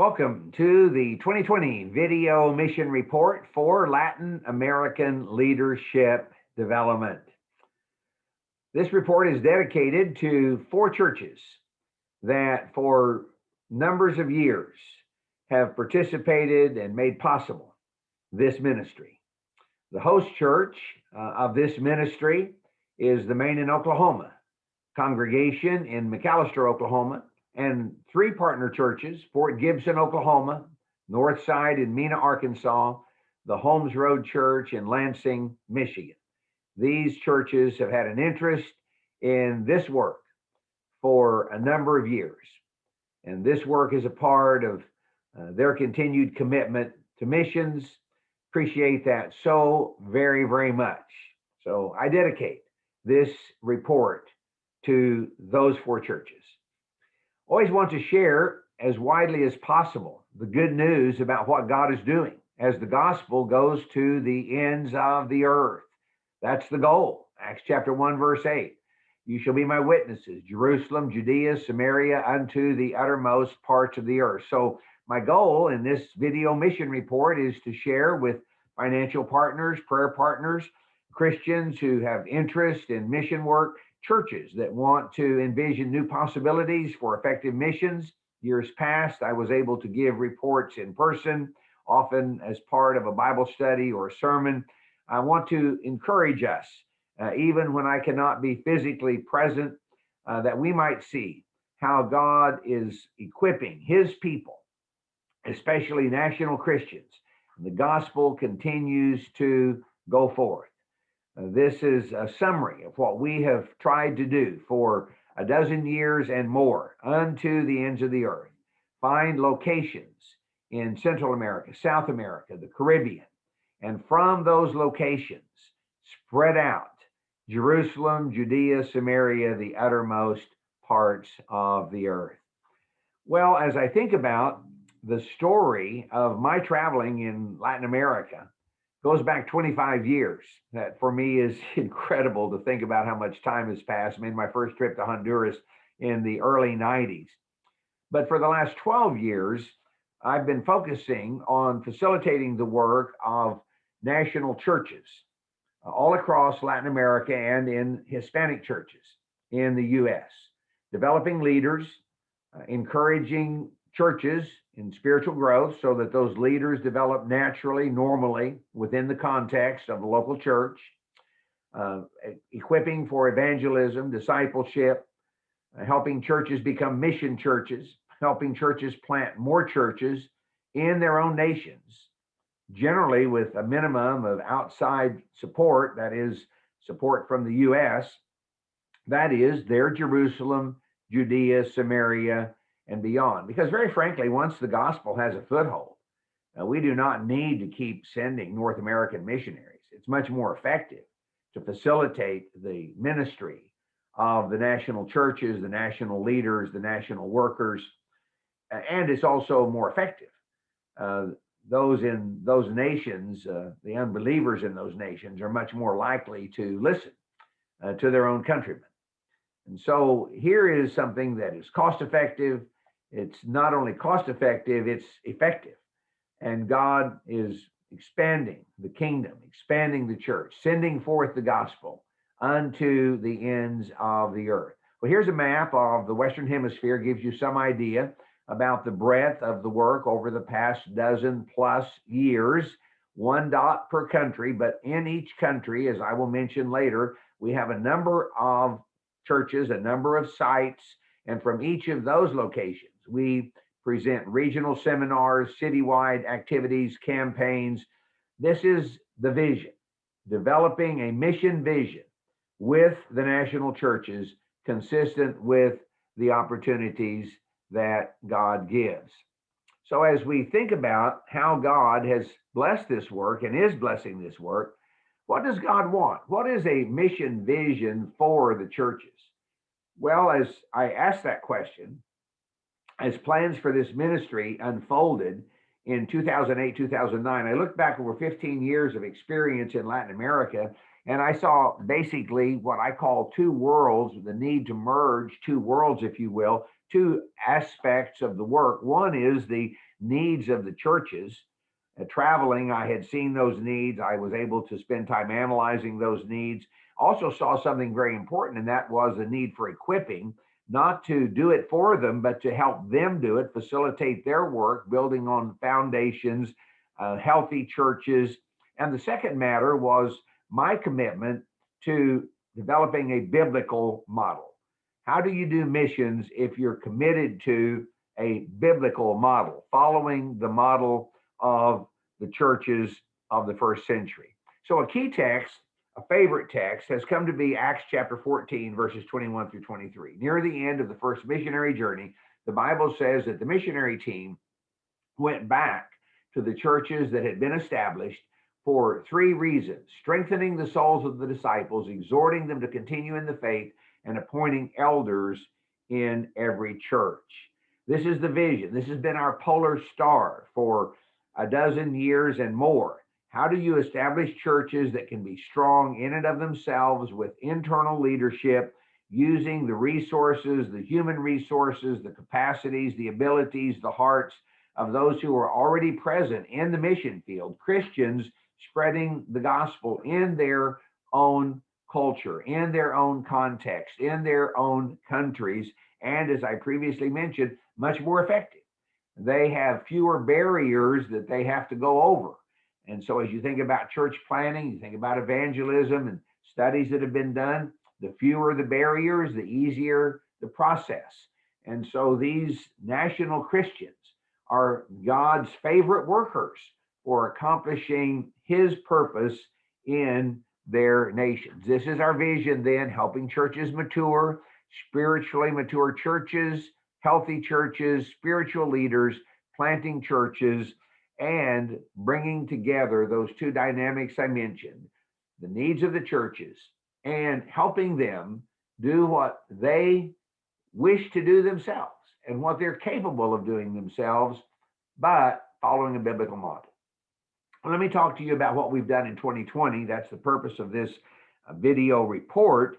Welcome to the 2020 Video Mission Report for Latin American Leadership Development. This report is dedicated to 4 churches that for numbers of years have participated and made possible this ministry. The host church of this ministry is the Maine and Oklahoma congregation in McAlester, Oklahoma, and 3 partner churches, Fort Gibson, Oklahoma, Northside in Mena, Arkansas, the Holmes Road Church in Lansing, Michigan. These churches have had an interest in this work for a number of years. And this work is a part of their continued commitment to missions. Appreciate that so very, very much. So I dedicate this report to those 4 churches. Always want to share as widely as possible the good news about what God is doing as the gospel goes to the ends of the earth. That's the goal. Acts chapter 1, verse 8. You shall be my witnesses, Jerusalem, Judea, Samaria, unto the uttermost parts of the earth. So my goal in this video mission report is to share with financial partners, prayer partners, Christians who have interest in mission work, churches that want to envision new possibilities for effective missions. Years past, I was able to give reports in person, often as part of a Bible study or a sermon. I want to encourage us, even when I cannot be physically present, that we might see how God is equipping his people, especially national Christians. The gospel continues to go forth. This is a summary of what we have tried to do for a dozen years and more unto the ends of the earth. Find locations in Central America, South America, the Caribbean, and from those locations, spread out Jerusalem, Judea, Samaria, the uttermost parts of the earth. Well, as I think about the story of my traveling in Latin America, goes back 25 years. That for me is incredible to think about how much time has passed. I made my first trip to Honduras in the early 90s. But for the last 12 years, I've been focusing on facilitating the work of national churches all across Latin America and in Hispanic churches in the U.S., developing leaders, encouraging churches in spiritual growth so that those leaders develop naturally, normally within the context of the local church, equipping for evangelism, discipleship, helping churches become mission churches, helping churches plant more churches in their own nations, generally with a minimum of outside support, that is support from the U.S., that is their Jerusalem, Judea, Samaria, and beyond. Because very frankly, once the gospel has a foothold, we do not need to keep sending North American missionaries. It's much more effective to facilitate the ministry of the national churches, the national leaders, the national workers, and it's also more effective. Those in those nations, the unbelievers in those nations are much more likely to listen to their own countrymen. And so here is something that is cost effective. It's not only cost effective, it's effective. And God is expanding the kingdom, expanding the church, sending forth the gospel unto the ends of the earth. Well, here's a map of the Western Hemisphere, gives you some idea about the breadth of the work over the past dozen plus years. 1 dot per country, but in each country, as I will mention later, we have a number of churches, a number of sites, and from each of those locations, we present regional seminars, citywide activities, campaigns. This is the vision, developing a mission vision with the national churches consistent with the opportunities that God gives. So as we think about how God has blessed this work and is blessing this work, what does God want? What is a mission vision for the churches? Well, as I asked that question, as plans for this ministry unfolded in 2008, 2009, I looked back over 15 years of experience in Latin America, and I saw basically what I call 2 worlds, the need to merge 2 worlds, if you will, two aspects of the work. One is the needs of the churches. Traveling, I had seen those needs. I was able to spend time analyzing those needs. Also saw something very important, and that was the need for equipping, not to do it for them, but to help them do it, facilitate their work, building on foundations, healthy churches. And the second matter was my commitment to developing a biblical model. How do you do missions if you're committed to a biblical model, following the model of the churches of the first century? So a key text, a favorite text, has come to be Acts chapter 14, verses 21 through 23. Near the end of the first missionary journey, the Bible says that the missionary team went back to the churches that had been established for three reasons: strengthening the souls of the disciples, exhorting them to continue in the faith, and appointing elders in every church. This is the vision. This has been our polar star for a dozen years and more. How do you establish churches that can be strong in and of themselves with internal leadership, using the resources, the human resources, the capacities, the abilities, the hearts of those who are already present in the mission field, Christians spreading the gospel in their own culture, in their own context, in their own countries, and as I previously mentioned, much more effective. They have fewer barriers that they have to go over. And so as you think about church planning, you think about evangelism and studies that have been done, the fewer the barriers, the easier the process. And so these national Christians are God's favorite workers for accomplishing his purpose in their nations. This is our vision then, helping churches mature, spiritually mature churches, healthy churches, spiritual leaders, planting churches, and bringing together those two dynamics I mentioned, the needs of the churches and helping them do what they wish to do themselves and what they're capable of doing themselves, but following a biblical model. Let me talk to you about what we've done in 2020. That's the purpose of this video report.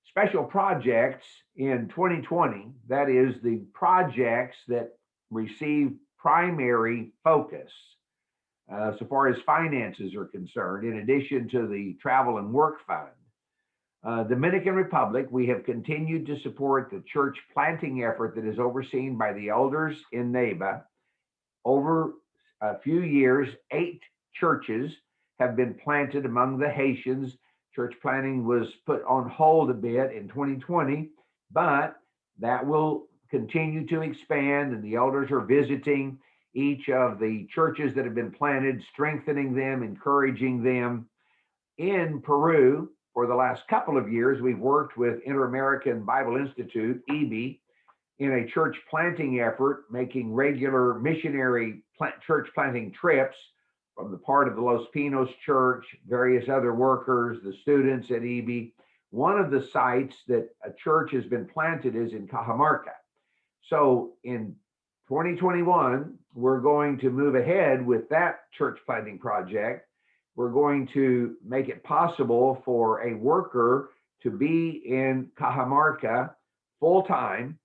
Special projects in 2020, that is the projects that receive primary focus so far as finances are concerned, in addition to the travel and work fund. Dominican Republic, we have continued to support the church planting effort that is overseen by the elders in NEBA. Over a few years, 8 churches have been planted among the Haitians. Church planting was put on hold a bit in 2020, but that will continue to expand, and the elders are visiting each of the churches that have been planted, strengthening them, encouraging them. In Peru, for the last couple of years, we've worked with Inter-American Bible Institute, IBI, in a church planting effort, making regular missionary church planting trips from the part of the Los Pinos Church, various other workers, the students at IBI. One of the sites that a church has been planted is in Cajamarca. So in 2021, we're going to move ahead with that church planting project. We're going to make it possible for a worker to be in Cajamarca full-time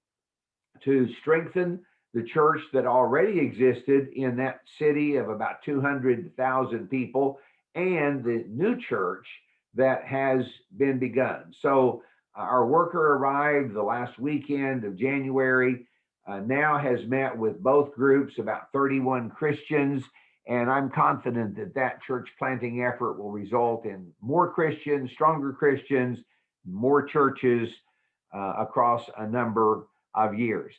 to strengthen the church that already existed in that city of about 200,000 people and the new church that has been begun. So our worker arrived the last weekend of January, now has met with both groups, about 31 Christians, and I'm confident that that church planting effort will result in more Christians, stronger Christians, more churches across a number of years.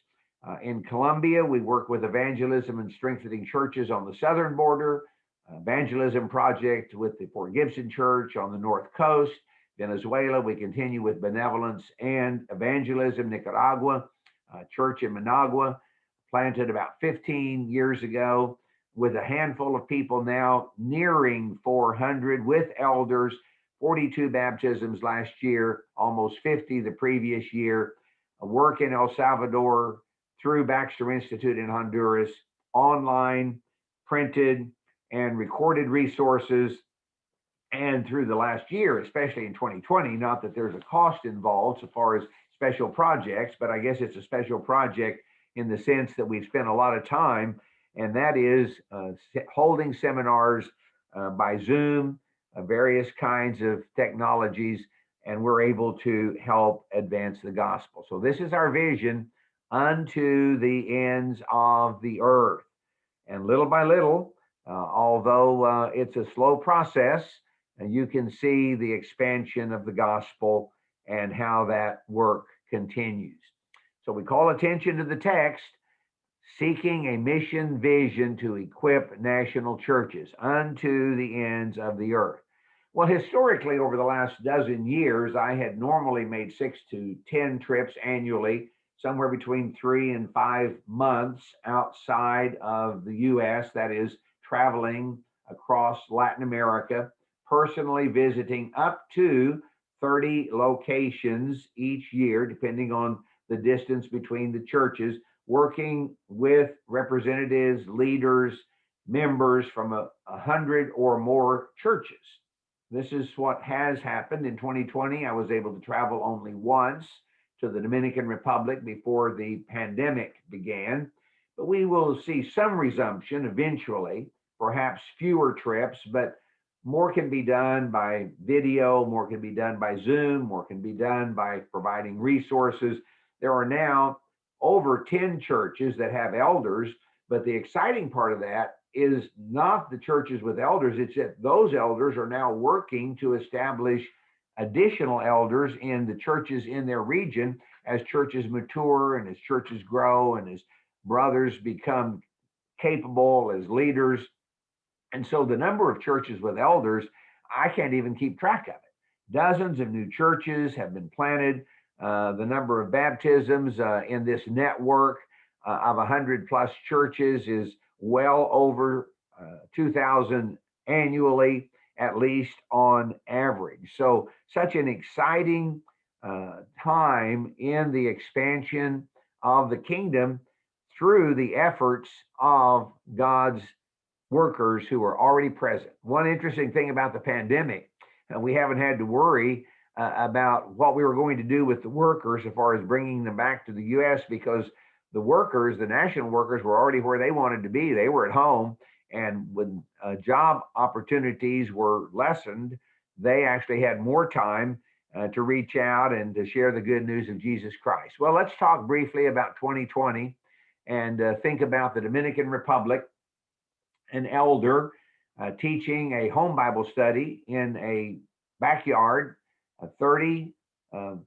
In Colombia, we work with evangelism and strengthening churches on the southern border, evangelism project with the Fort Gibson Church on the north coast. Venezuela, we continue with benevolence and evangelism. Nicaragua, church in Managua, planted about 15 years ago with a handful of people, now nearing 400 with elders, 42 baptisms last year, almost 50 the previous year. Work in El Salvador through Baxter Institute in Honduras, online, printed, and recorded resources. And through the last year, especially in 2020, not that there's a cost involved so far as special projects, but I guess it's a special project in the sense that we've spent a lot of time, and that is holding seminars by Zoom, various kinds of technologies, and we're able to help advance the gospel. So this is our vision, unto the ends of the earth. And little by little, although it's a slow process, you can see the expansion of the gospel and how that work continues. So we call attention to the text, seeking a mission vision to equip national churches unto the ends of the earth. Well, historically, over the last dozen years, I had normally made 6 to 10 trips annually, somewhere between 3 and 5 months outside of the U.S., that is, traveling across Latin America, personally visiting up to 30 locations each year, depending on the distance between the churches, working with representatives, leaders, members from 100 or more churches. This is what has happened in 2020. I was able to travel only once to the Dominican Republic before the pandemic began, but we will see some resumption eventually, perhaps fewer trips, but more can be done by video, more can be done by Zoom, more can be done by providing resources. There are now over 10 churches that have elders, but the exciting part of that is not the churches with elders, it's that those elders are now working to establish additional elders in the churches in their region as churches mature and as churches grow and as brothers become capable as leaders. And so the number of churches with elders, I can't even keep track of it. Dozens of new churches have been planted. The number of baptisms in this network of 100 plus churches is well over 2,000 annually, at least on average. So such an exciting time in the expansion of the kingdom through the efforts of God's workers who are already present. One interesting thing about the pandemic, we haven't had to worry about what we were going to do with the workers as far as bringing them back to the U.S. because the workers, the national workers, were already where they wanted to be. They were at home, and when job opportunities were lessened, they actually had more time to reach out and to share the good news of Jesus Christ. Well, let's talk briefly about 2020 and think about the Dominican Republic. An elder teaching a home Bible study in a backyard, 30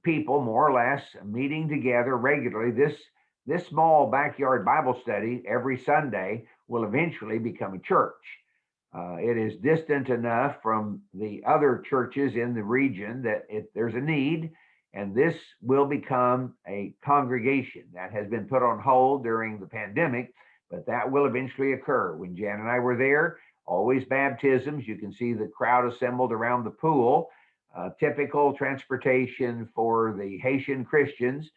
people more or less meeting together regularly. This small backyard Bible study every Sunday will eventually become a church. It is distant enough from the other churches in the region that there's a need, and this will become a congregation. That has been put on hold during the pandemic, but that will eventually occur. When Jan and I were there, always baptisms. You can see the crowd assembled around the pool. Typical transportation for the Haitian Christians.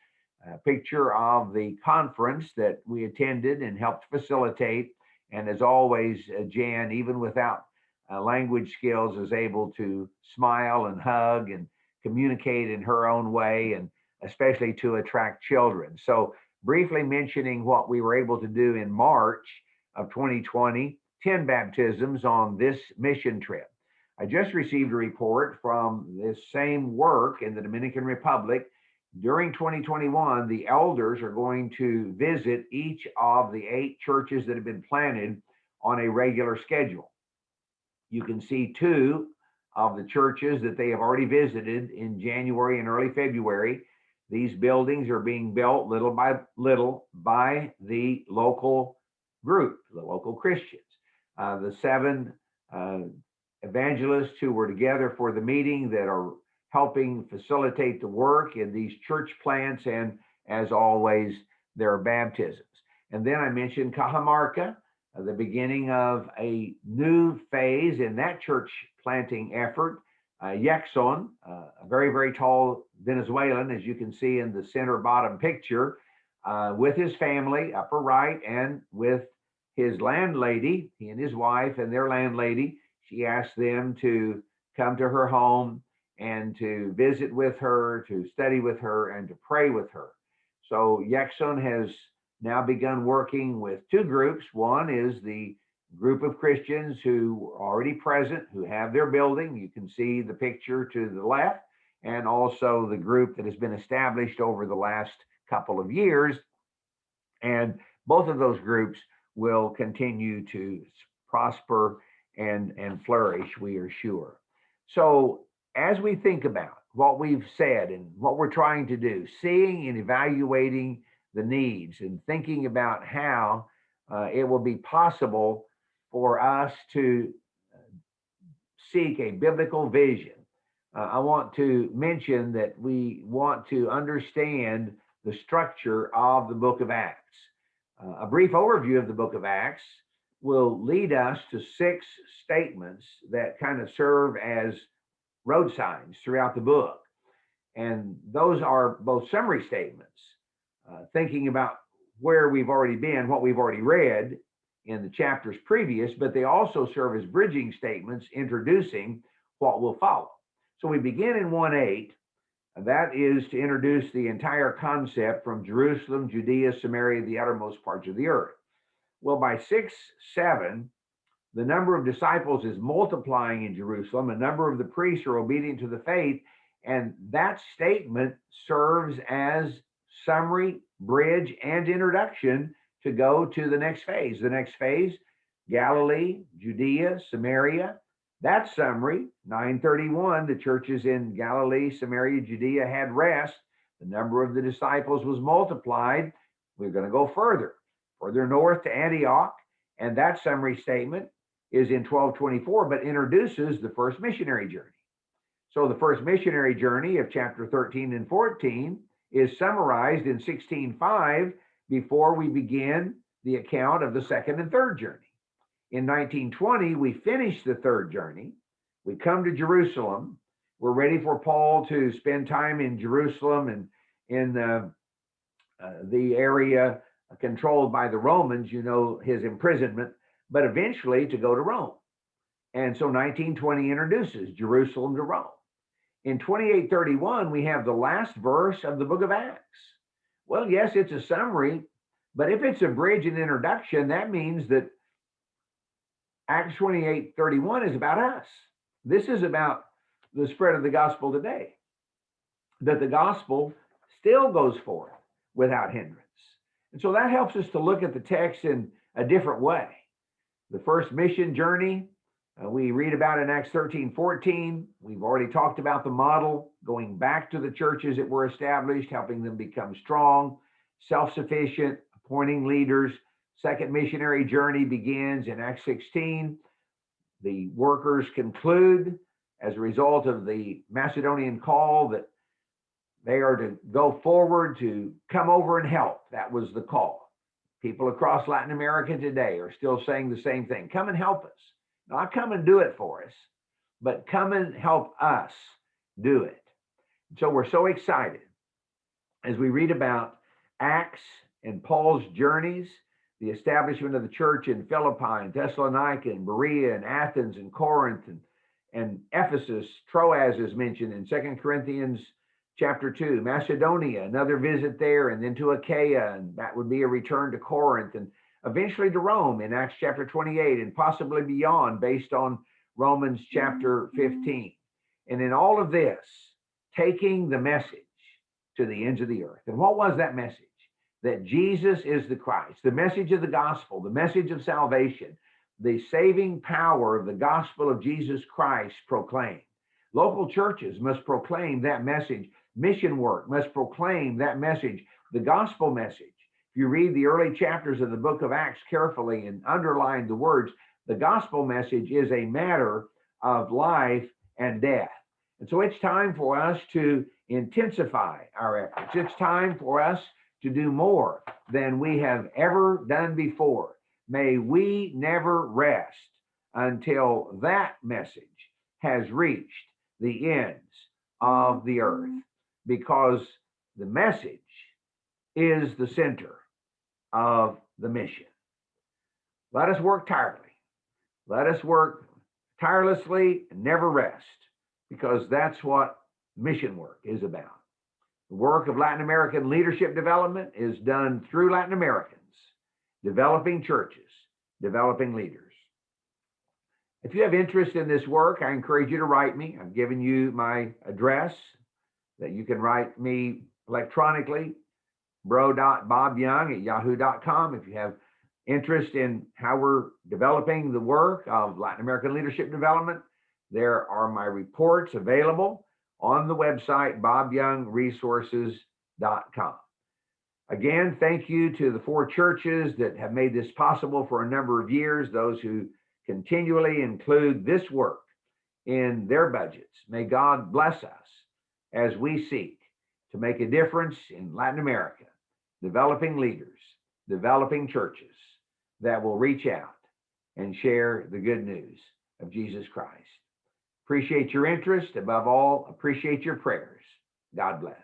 A picture of the conference that we attended and helped facilitate. And as always, Jan, even without language skills, is able to smile and hug and communicate in her own way, and especially to attract children. So briefly mentioning what we were able to do in March of 2020, 10 baptisms on this mission trip. I just received a report from this same work in the Dominican Republic. During 2021, the elders are going to visit each of the 8 churches that have been planted on a regular schedule. You can see 2 of the churches that they have already visited in January and early February. These buildings are being built little by little by the local group, the local Christians. The 7 evangelists who were together for the meeting that are helping facilitate the work in these church plants, and as always, their baptisms. And then I mentioned Cajamarca, the beginning of a new phase in that church planting effort. Yexon, a very, very tall Venezuelan, as you can see in the center bottom picture, with his family, upper right, and with his landlady, he and his wife and their landlady. She asked them to come to her home and to visit with her, to study with her, and to pray with her. So Yexon has now begun working with two groups. One is the group of Christians who are already present, who have their building. You can see the picture to the left, and also the group that has been established over the last couple of years. And both of those groups will continue to prosper and flourish, we are sure. So as we think about what we've said and what we're trying to do, seeing and evaluating the needs and thinking about how it will be possible for us to seek a biblical vision, I want to mention that we want to understand the structure of the book of Acts. A brief overview of the book of Acts will lead us to 6 statements that kind of serve as road signs throughout the book. And those are both summary statements, thinking about where we've already been, what we've already read in the chapters previous, but they also serve as bridging statements introducing what will follow. So we begin in 1:8. That is to introduce the entire concept from Jerusalem, Judea, Samaria, the uttermost parts of the earth. Well, by 6:7, the number of disciples is multiplying in Jerusalem. A number of the priests are obedient to the faith. And that statement serves as summary, bridge, and introduction to go to the next phase. The next phase, Galilee, Judea, Samaria. That summary, 9:31, the churches in Galilee, Samaria, Judea had rest. The number of the disciples was multiplied. We're going to go further north to Antioch. And that summary statement is in 12:24, but introduces the first missionary journey. So the first missionary journey of chapter 13 and 14 is summarized in 16:5 before we begin the account of the second and third journey. In 1920, we finish the third journey. We come to Jerusalem. We're ready for Paul to spend time in Jerusalem and in the area controlled by the Romans, his imprisonment, but eventually to go to Rome. And so 1920 introduces Jerusalem to Rome. In 28:31, we have the last verse of the book of Acts. Well, yes, it's a summary, but if it's a bridge and introduction, that means that Acts 28:31 is about us. This is about the spread of the gospel today, that the gospel still goes forth without hindrance. And so that helps us to look at the text in a different way. The first mission journey, we read about in Acts 13:14. We've already talked about the model, going back to the churches that were established, helping them become strong, self-sufficient, appointing leaders. Second missionary journey begins in Acts 16. The workers conclude as a result of the Macedonian call that they are to go forward, to come over and help. That was the call. People across Latin America today are still saying the same thing. Come and help us. Not come and do it for us, but come and help us do it. So we're so excited as we read about Acts and Paul's journeys, the establishment of the church in Philippi and Thessalonica and Berea and Athens and Corinth and Ephesus. Troas is mentioned in 2 Corinthians chapter 2. Macedonia, another visit there, and then to Achaia, and that would be a return to Corinth, and eventually to Rome in Acts chapter 28, and possibly beyond based on Romans chapter 15. And in all of this, taking the message to the ends of the earth. And what was that message? That Jesus is the Christ, the message of the gospel, the message of salvation, the saving power of the gospel of Jesus Christ proclaimed. Local churches must proclaim that message. Mission work must proclaim that message, the gospel message. If you read the early chapters of the book of Acts carefully and underline the words, the gospel message is a matter of life and death. And so it's time for us to intensify our efforts. It's time for us to do more than we have ever done before. May we never rest until that message has reached the ends of the earth, because the message is the center of the mission. Let us work tirelessly. Let us work tirelessly and never rest, because that's what mission work is about. The work of Latin American leadership development is done through Latin Americans, developing churches, developing leaders. If you have interest in this work, I encourage you to write me. I've given you my address that you can write me electronically, bro.bobyoung@yahoo.com. If you have interest in how we're developing the work of Latin American leadership development, there are my reports available on the website, bobyoungresources.com. Again, thank you to the 4 churches that have made this possible for a number of years, those who continually include this work in their budgets. May God bless us as we seek to make a difference in Latin America, developing leaders, developing churches that will reach out and share the good news of Jesus Christ. Appreciate your interest. Above all, appreciate your prayers. God bless.